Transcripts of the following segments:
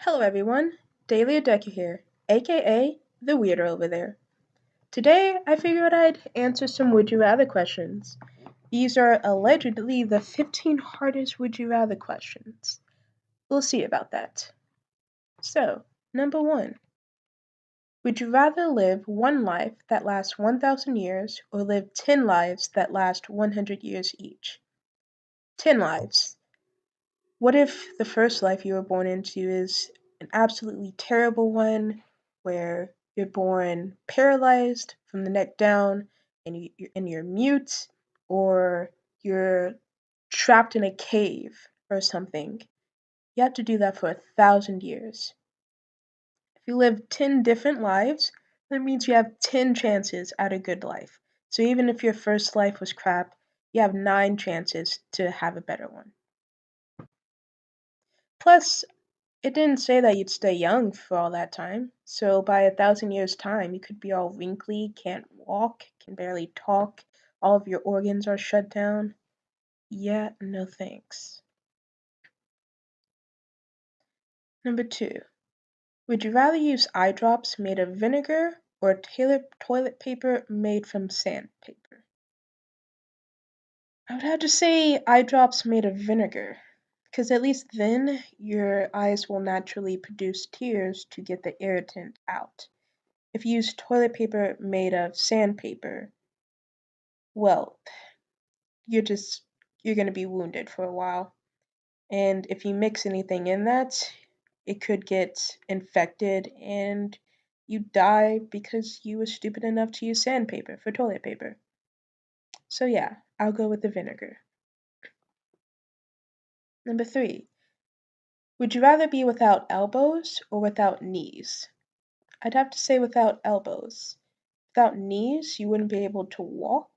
Hello everyone, Daily Decker here, aka the Weirdo Over There. Today I figured I'd answer some Would You Rather questions. These are allegedly the 15 hardest Would You Rather questions. We'll see about that. So, number 1. Would you rather live one life that lasts 1,000 years or live 10 lives that last 100 years each? 10 lives. What if the first life you were born into is an absolutely terrible one where you're born paralyzed from the neck down and you're mute, or you're trapped in a cave or something? You have to do that for 1,000 years. If you live 10 different lives, that means you have 10 chances at a good life. So even if your first life was crap, you have 9 chances to have a better one. Plus, it didn't say that you'd stay young for all that time. So by 1,000 years' time, you could be all wrinkly, can't walk, can barely talk, all of your organs are shut down. Yeah, no thanks. Number 2. Would you rather use eye drops made of vinegar or toilet paper made from sandpaper? I would have to say eye drops made of vinegar, because at least then your eyes will naturally produce tears to get the irritant out. If you use toilet paper made of sandpaper, well, you're just you're going to be wounded for a while. And if you mix anything in that, it could get infected and you die because you were stupid enough to use sandpaper for toilet paper. So yeah, I'll go with the vinegar. Number 3. Would you rather be without elbows or without knees? I'd have to say without elbows. Without knees, you wouldn't be able to walk.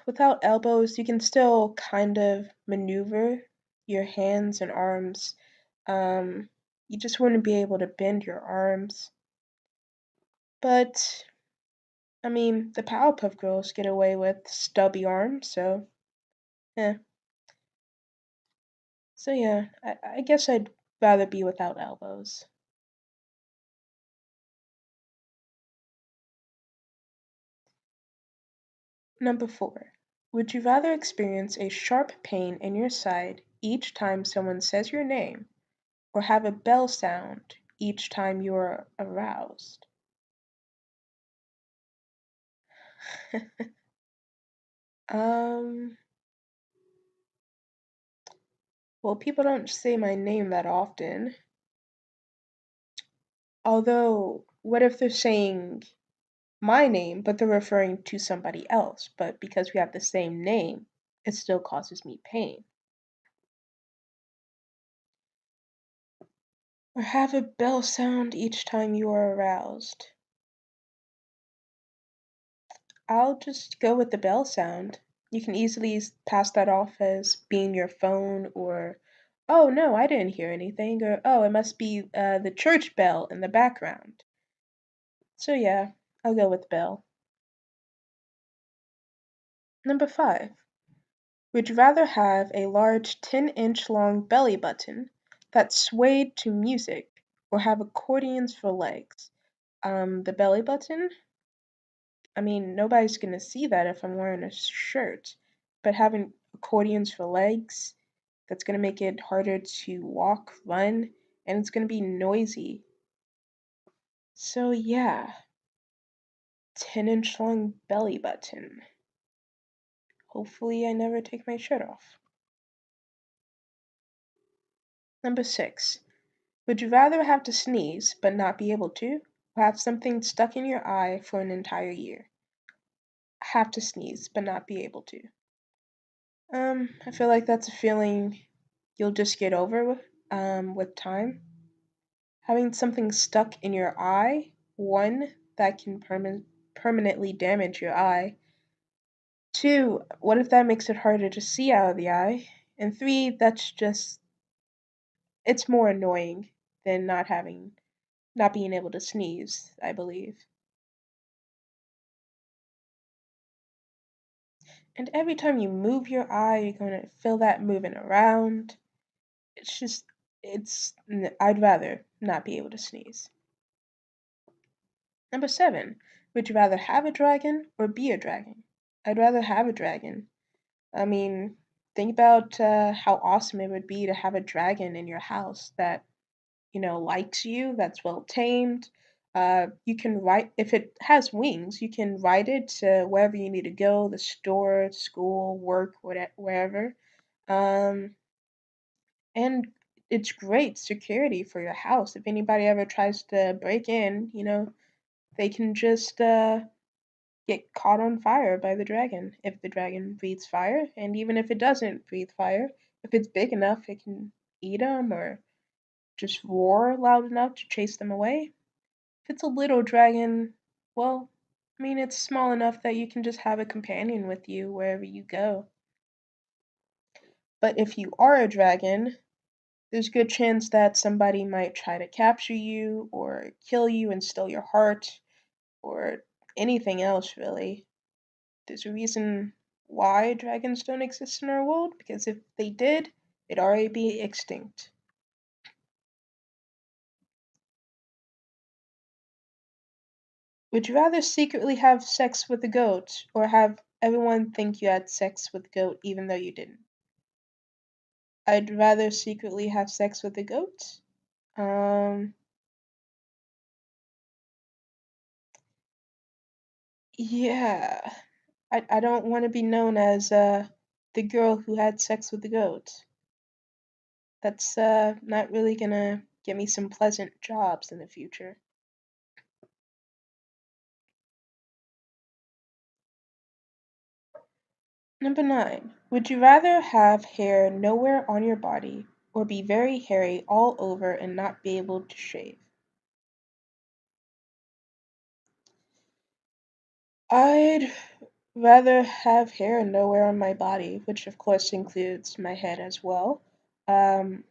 Without elbows, you can still kind of maneuver your hands and arms. Um, you just wouldn't be able to bend your arms. But, I mean, the Powerpuff Girls get away with stubby arms, so, eh. So, yeah, I guess I'd rather be without elbows. Number 4. Would you rather experience a sharp pain in your side each time someone says your name, or have a bell sound each time you're aroused? Um, well, people don't say my name that often. Although, what if they're saying my name, but they're referring to somebody else? But because we have the same name, it still causes me pain. Or have a bell sound each time you are aroused. I'll just go with the bell sound. You can easily pass that off as being your phone, or, oh no, I didn't hear anything, or, oh, it must be the church bell in the background. So yeah, I'll go with bell. Number 5. Would you rather have a large 10-inch long belly button that swayed to music or have accordions for legs? The belly button? I mean, nobody's gonna see that if I'm wearing a shirt, but having accordions for legs, that's gonna make it harder to walk, run, and it's gonna be noisy. So yeah, 10-inch long belly button. Hopefully I never take my shirt off. Number 6. Would you rather have to sneeze but not be able to, or have something stuck in your eye for an entire year? Have to sneeze but not be able to. I feel like that's a feeling you'll just get over with time. Having something stuck in your eye, one, that can permanently damage your eye. Two, what if that makes it harder to see out of the eye? And three, it's more annoying than not being able to sneeze, I believe. And every time you move your eye, you're going to feel that moving around. It's just, I'd rather not be able to sneeze. Number 7, would you rather have a dragon or be a dragon? I'd rather have a dragon. I mean, think about how awesome it would be to have a dragon in your house that, likes you, that's well tamed. You can ride, if it has wings, you can ride it to wherever you need to go, the store, school, work, wherever. Um, and it's great security for your house. If anybody ever tries to break in, they can just get caught on fire by the dragon if the dragon breathes fire. And even if it doesn't breathe fire, if it's big enough, it can eat them or just roar loud enough to chase them away. If it's a little dragon, well, I mean, it's small enough that you can just have a companion with you wherever you go. But if you are a dragon, there's a good chance that somebody might try to capture you or kill you and steal your heart or anything else, really. There's a reason why dragons don't exist in our world, because if they did, they'd already be extinct. Would you rather secretly have sex with a goat or have everyone think you had sex with a goat even though you didn't? I'd rather secretly have sex with a goat. Um, yeah. I don't want to be known as the girl who had sex with the goat. That's not really gonna get me some pleasant jobs in the future. Number 9. Would you rather have hair nowhere on your body or be very hairy all over and not be able to shave? I'd rather have hair nowhere on my body, which of course includes my head as well. Um,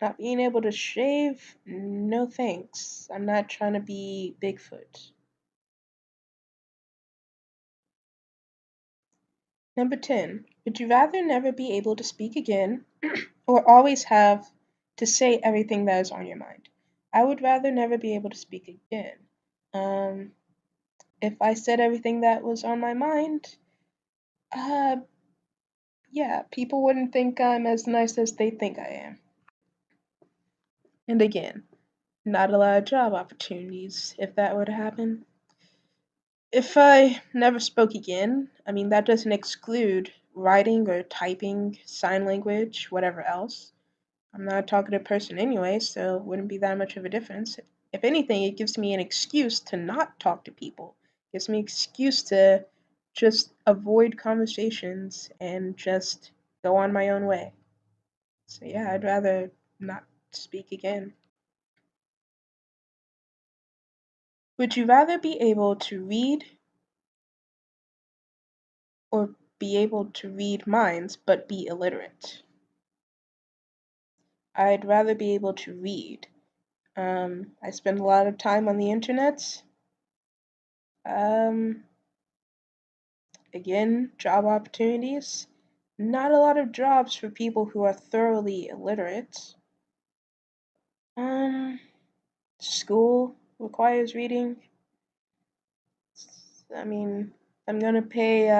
Not being able to shave, no thanks. I'm not trying to be Bigfoot. Number 10. Would you rather never be able to speak again or always have to say everything that is on your mind? I would rather never be able to speak again. Um, if I said everything that was on my mind, uh, yeah, people wouldn't think I'm as nice as they think I am. And again, not a lot of job opportunities if that were to happen. If I never spoke again, I mean, that doesn't exclude writing or typing, sign language, whatever else. I'm not a talkative person anyway, so it wouldn't be that much of a difference. If anything, it gives me an excuse to not talk to people. It gives me an excuse to just avoid conversations and just go on my own way. So yeah, I'd rather not speak again. Would you rather be able to read or be able to read minds but be illiterate? I'd rather be able to read. I spend a lot of time on the internet. Um, Again, job opportunities. Not a lot of jobs for people who are thoroughly illiterate. Um, School requires reading. I mean, I'm gonna pay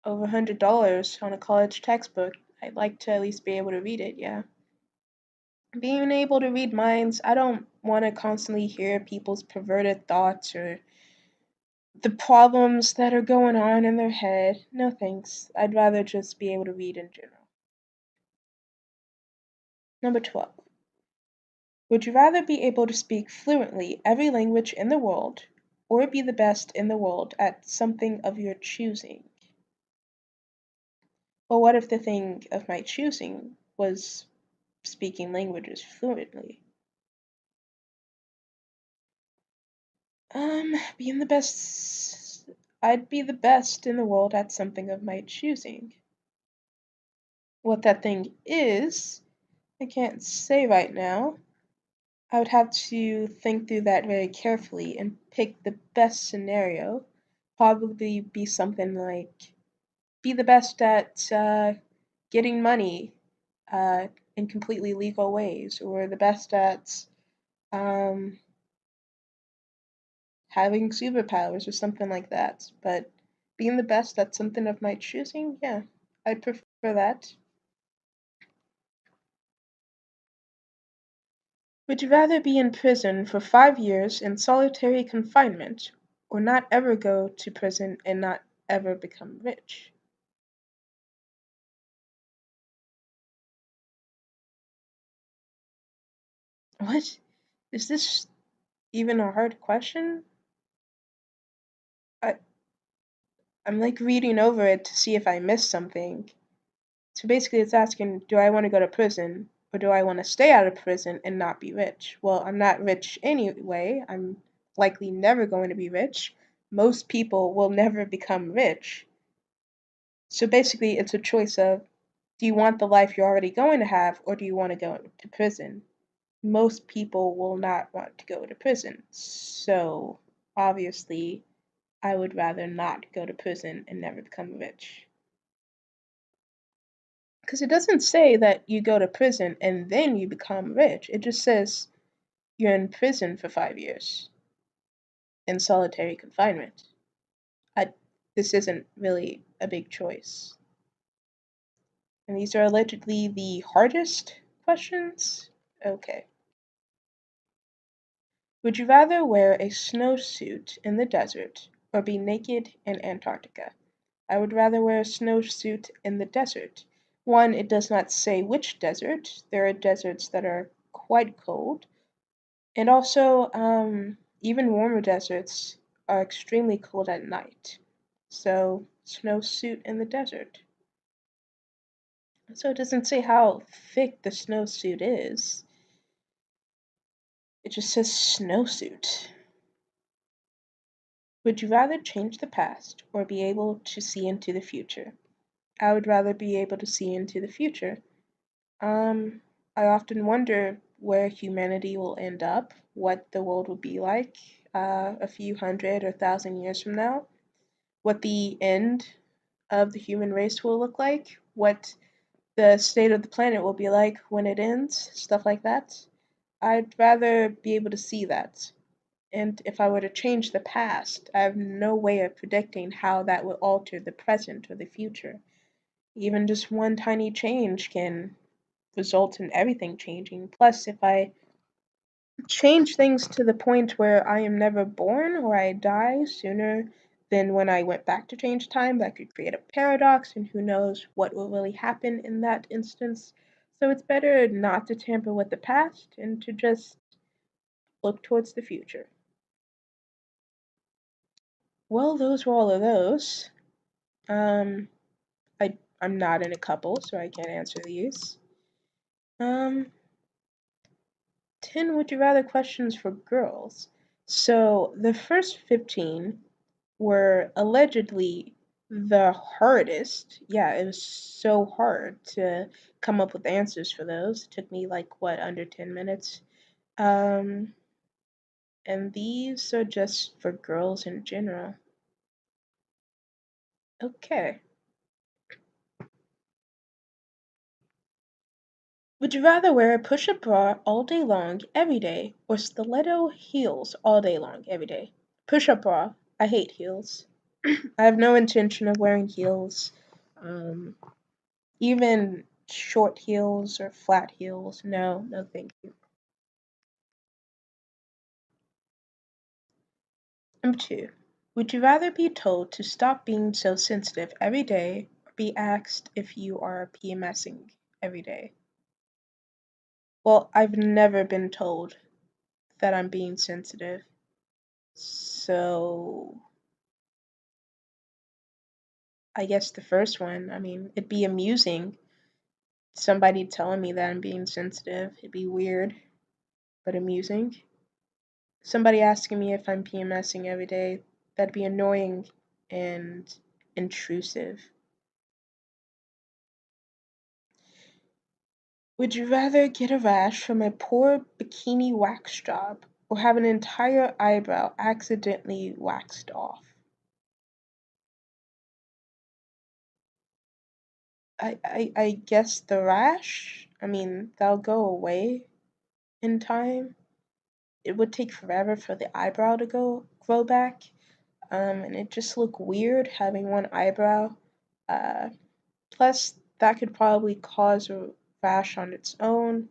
over $100 on a college textbook. I'd like to at least be able to read it, yeah. Being able to read minds, I don't want to constantly hear people's perverted thoughts or the problems that are going on in their head. No thanks. I'd rather just be able to read in general. Number 12. Would you rather be able to speak fluently every language in the world or be the best in the world at something of your choosing? Well, what if the thing of my choosing was speaking languages fluently? Being the best. I'd be the best in the world at something of my choosing. What that thing is, I can't say right now. I would have to think through that very carefully and pick the best scenario. Probably be something like be the best at getting money, in completely legal ways, or the best at um, having superpowers or something like that. But being the best at something of my choosing, yeah, I prefer that. Would you rather be in prison for 5 years in solitary confinement or not ever go to prison and not ever become rich? What? Is this even a hard question? I, I'm like reading over it to see if I missed something. So basically, it's asking, do I want to go to prison or do I want to stay out of prison and not be rich? Well, I'm not rich anyway. I'm likely never going to be rich. Most people will never become rich. So basically, it's a choice of, do you want the life you're already going to have or do you want to go to prison? Most people will not want to go to prison. So obviously, I would rather not go to prison and never become rich. Because it doesn't say that you go to prison and then you become rich. It just says you're in prison for 5 years in solitary confinement. I, this isn't really a big choice. And these are allegedly the hardest questions? Okay. Would you rather wear a snowsuit in the desert or be naked in Antarctica? I would rather wear a snowsuit in the desert. One, it does not say which desert. There are deserts that are quite cold. And also, even warmer deserts are extremely cold at night. So, snowsuit in the desert. So, it doesn't say how thick the snowsuit is, it just says snowsuit. Would you rather change the past or be able to see into the future? I would rather be able to see into the future. Um, I often wonder where humanity will end up, what the world will be like a few hundred or thousand years from now, what the end of the human race will look like, what the state of the planet will be like when it ends, stuff like that. I'd rather be able to see that. And if I were to change the past, I have no way of predicting how that will alter the present or the future. Even just one tiny change can result in everything changing. Plus, if I change things to the point where I am never born or I die sooner than when I went back to change time, that could create a paradox, and who knows what will really happen in that instance. So it's better not to tamper with the past and to just look towards the future. Well, those were all of those. Um, I'm not in a couple, so I can't answer these. Um, 10 would you rather questions for girls. So the first 15 were allegedly the hardest. Yeah, it was so hard to come up with answers for those. It took me like what, under 10 minutes. Um, and these are just for girls in general. Okay. Would you rather wear a push-up bra all day long every day or stiletto heels all day long every day? Push-up bra. I hate heels. I have no intention of wearing heels. Um, Even short heels or flat heels. No, no thank you. Number two. Would you rather be told to stop being so sensitive every day or be asked if you are PMSing every day? Well, I've never been told that I'm being sensitive. So I guess the first one, I mean, it'd be amusing. Somebody telling me that I'm being sensitive. It'd be weird, but amusing. Somebody asking me if I'm PMSing every day, that'd be annoying and intrusive. Would you rather get a rash from a poor bikini wax job or have an entire eyebrow accidentally waxed off? I guess the rash? I mean, they'll go away in time. It would take forever for the eyebrow to go grow back. And it just look weird having one eyebrow. Uh, Plus, that could probably cause a rash on its own.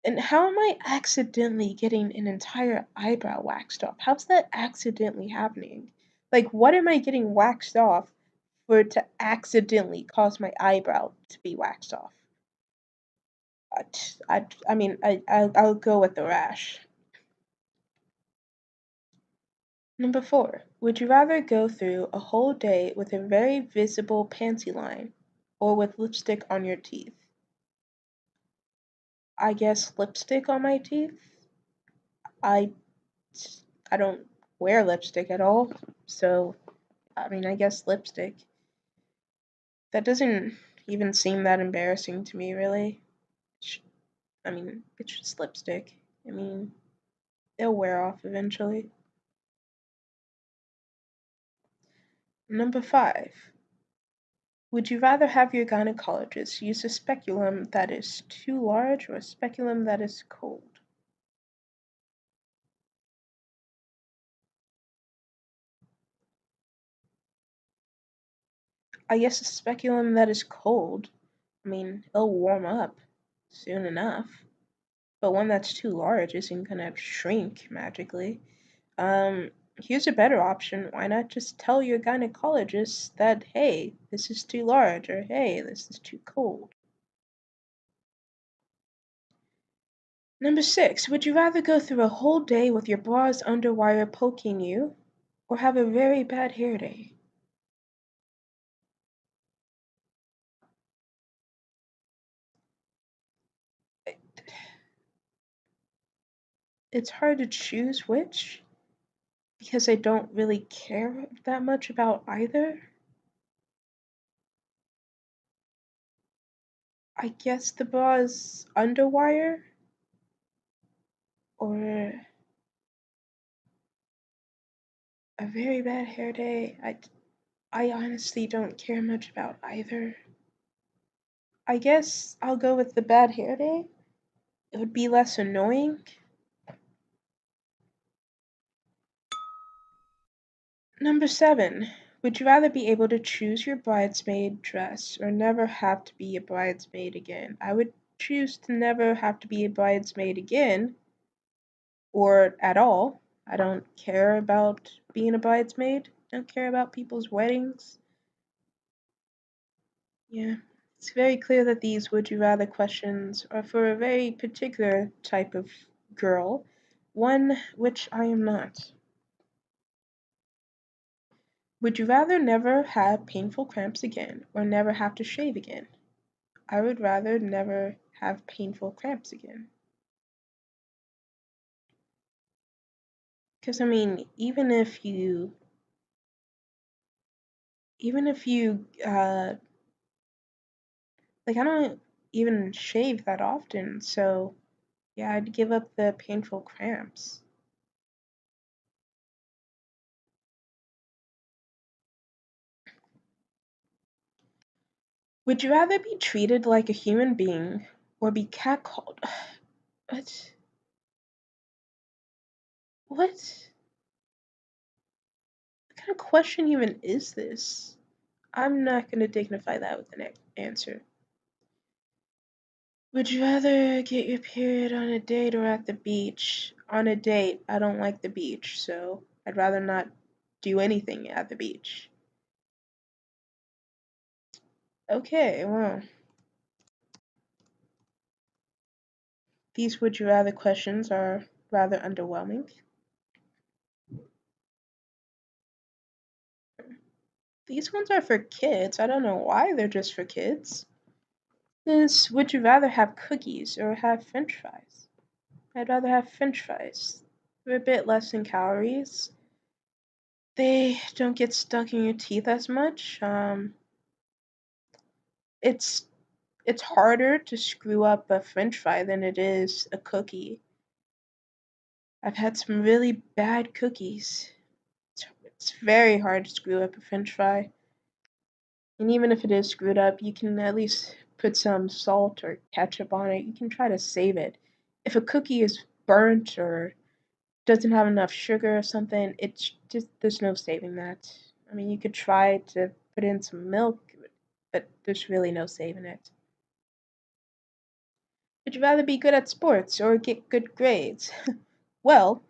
And how am I accidentally getting an entire eyebrow waxed off? How's that accidentally happening? Like, what am I getting waxed off for it to accidentally cause my eyebrow to be waxed off? I mean, I'll go with the rash. Number 4. Would you rather go through a whole day with a very visible panty line or with lipstick on your teeth? I guess lipstick on my teeth. I I don't wear lipstick at all, so I mean, I guess lipstick. That doesn't even seem that embarrassing to me, really. I mean, it's just lipstick. I mean, it'll wear off eventually. Number 5. Would you rather have your gynecologist use a speculum that is too large or a speculum that is cold? I guess a speculum that is cold. I mean, it'll warm up soon enough, but one that's too large isn't gonna shrink magically. Here's a better option. Why not just tell your gynecologist that, hey, this is too large, or hey, this is too cold? Number 6. Would you rather go through a whole day with your bra's underwire poking you, or have a very bad hair day? It's hard to choose which, because I don't really care that much about either. I guess the bra's underwire, or a very bad hair day. I honestly don't care much about either. I guess I'll go with the bad hair day. It would be less annoying. Number 7. Would you rather be able to choose your bridesmaid dress or never have to be a bridesmaid again? I would choose to never have to be a bridesmaid again or at all. I don't care about being a bridesmaid. Don't care about people's weddings. Yeah. It's very clear that these would you rather questions are for a very particular type of girl, one which I am not. Would you rather never have painful cramps again or never have to shave again? I would rather never have painful cramps again. Because, I mean, even if you, like, I don't even shave that often, so yeah, I'd give up the painful cramps. Would you rather be treated like a human being or be catcalled? What? What? What kind of question even is this? I'm not gonna dignify that with an answer. Would you rather get your period on a date or at the beach? On a date, I don't like the beach, so I'd rather not do anything at the beach. Okay, well, these would you rather questions are rather underwhelming. These ones are for kids. I don't know why they're just for kids. This would you rather have cookies or have french fries? I'd rather have french fries. They're a bit less in calories. They don't get stuck in your teeth as much. It's it's harder to screw up a french fry than it is a cookie. I've had some really bad cookies. It's very hard to screw up a french fry. And even if it is screwed up, you can at least put some salt or ketchup on it. You can try to save it. If a cookie is burnt or doesn't have enough sugar or something, it's just there's no saving that. I mean, you could try to put in some milk, but there's really no saving it. Would you rather be good at sports or get good grades? Well,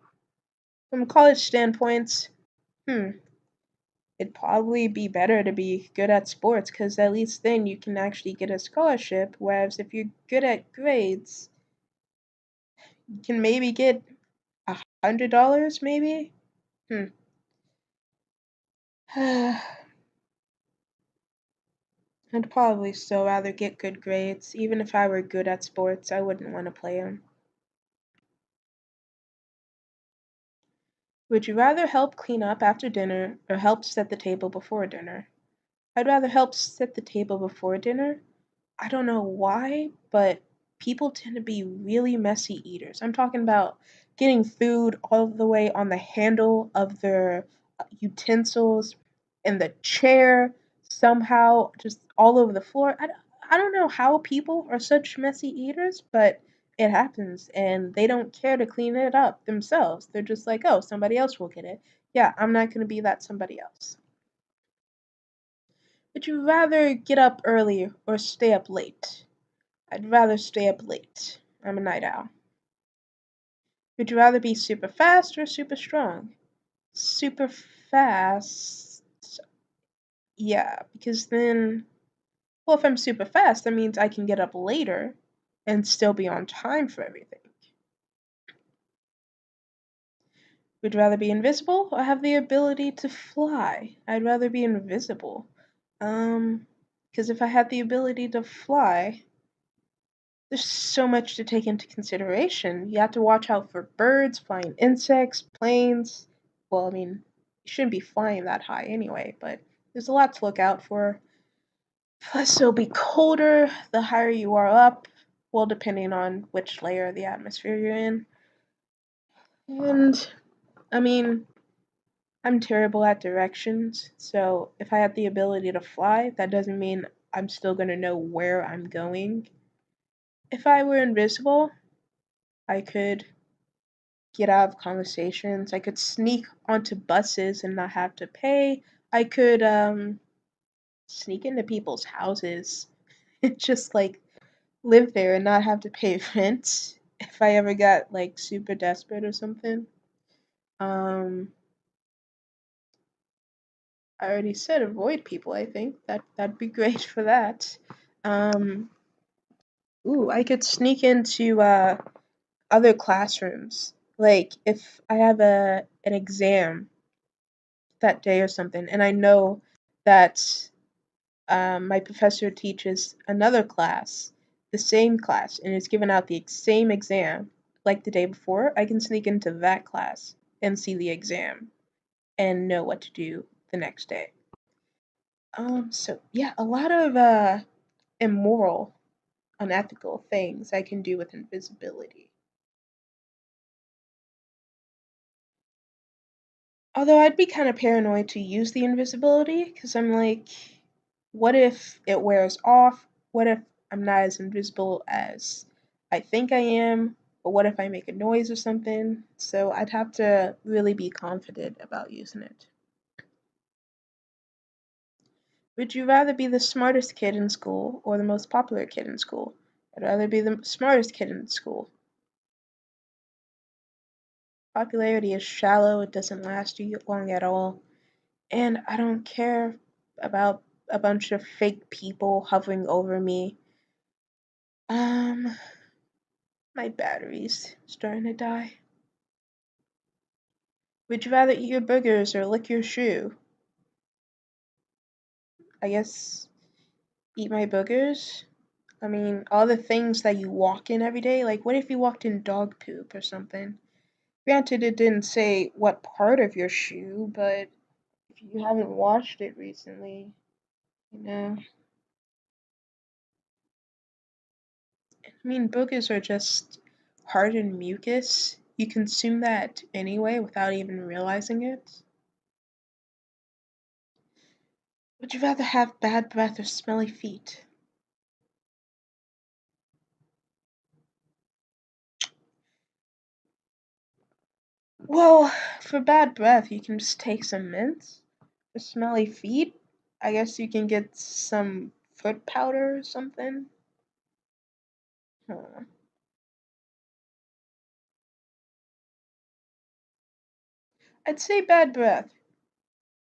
from college standpoints, hmm, it'd probably be better to be good at sports because at least then you can actually get a scholarship. Whereas if you're good at grades, you can maybe get $100, maybe. Hmm. I'd probably still rather get good grades. Even if I were good at sports, I wouldn't want to play them. Would you rather help clean up after dinner or help set the table before dinner? I'd rather help set the table before dinner. I don't know why, but people tend to be really messy eaters. I'm talking about getting food all the way on the handle of their utensils, in the chair, somehow just all over the floor. I don't know how people are such messy eaters, but it happens and they don't care to clean it up themselves. They're just like, oh, somebody else will get it. Yeah, I'm not going to be that somebody else. Would you rather get up early or stay up late? I'd rather stay up late. I'm a night owl. Would you rather be super fast or super strong? Super fast. Yeah, because then, well, if I'm super fast, that means I can get up later and still be on time for everything. Would you rather be invisible or have the ability to fly? I'd rather be invisible. Um, because if I had the ability to fly, there's so much to take into consideration. You have to watch out for birds, flying insects, planes. Well, I mean, you shouldn't be flying that high anyway, but there's a lot to look out for. Plus, it'll be colder the higher you are up, well, depending on which layer of the atmosphere you're in. And, I mean, I'm terrible at directions, so if I had the ability to fly, that doesn't mean I'm still gonna know where I'm going. If I were invisible, I could get out of conversations. I could sneak onto buses and not have to pay. I could sneak into people's houses and just like live there and not have to pay rent if I ever got like super desperate or something. Um I already said avoid people, I think. That'd be great for that. Um I could sneak into other classrooms. Like if I have an exam that day or something, and I know that my professor teaches another class, the same class, and is giving out the same exam like the day before, I can sneak into that class and see the exam and know what to do the next day. So yeah, a lot of immoral, unethical things I can do with invisibility. Although I'd be kind of paranoid to use the invisibility because I'm like, what if it wears off? What if I'm not as invisible as I think I am? But what if I make a noise or something? So I'd have to really be confident about using it. Would you rather be the smartest kid in school or the most popular kid in school? I'd rather be the smartest kid in school. Popularity is shallow, it doesn't last you long at all. And I don't care about a bunch of fake people hovering over me. Um, my battery's starting to die. Would you rather eat your boogers or lick your shoe? I guess eat my boogers. I mean, all the things that you walk in every day. Like, what if you walked in dog poop or something? Granted, it didn't say what part of your shoe, but if you haven't washed it recently, you know. I mean, boogers are just hardened mucus. You consume that anyway without even realizing it. Would you rather have bad breath or smelly feet? Well, for bad breath, you can just take some mints. For smelly feet, I guess you can get some foot powder or something. Huh. I'd say bad breath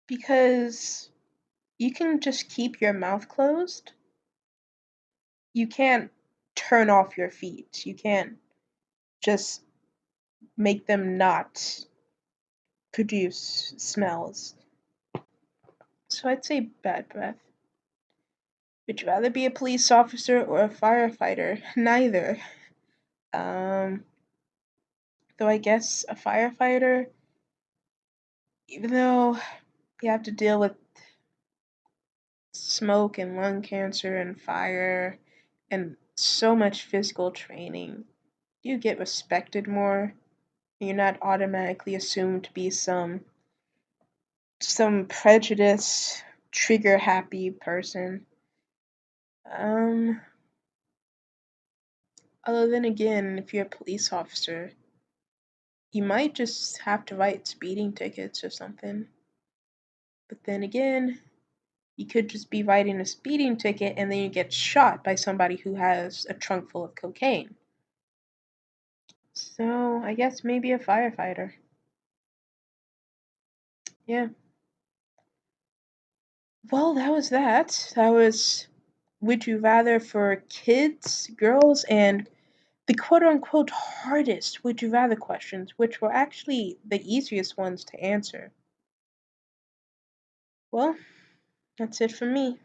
because you can just keep your mouth closed. You can't turn off your feet. You can't just make them not produce smells. So I'd say bad breath. Would you rather be a police officer or a firefighter? Neither. Um, though I guess a firefighter, even though you have to deal with smoke and lung cancer and fire and so much physical training, you get respected more. You're not automatically assumed to be some prejudice, trigger happy person. Um, other than again, if you're a police officer, you might just have to write speeding tickets or something. But then again, you could just be writing a speeding ticket and then you get shot by somebody who has a trunk full of cocaine. So I guess maybe a firefighter. Yeah. Well, that was that. That was Would You Rather for kids, girls, and the quote unquote hardest Would You Rather questions, which were actually the easiest ones to answer. Well, that's it for me.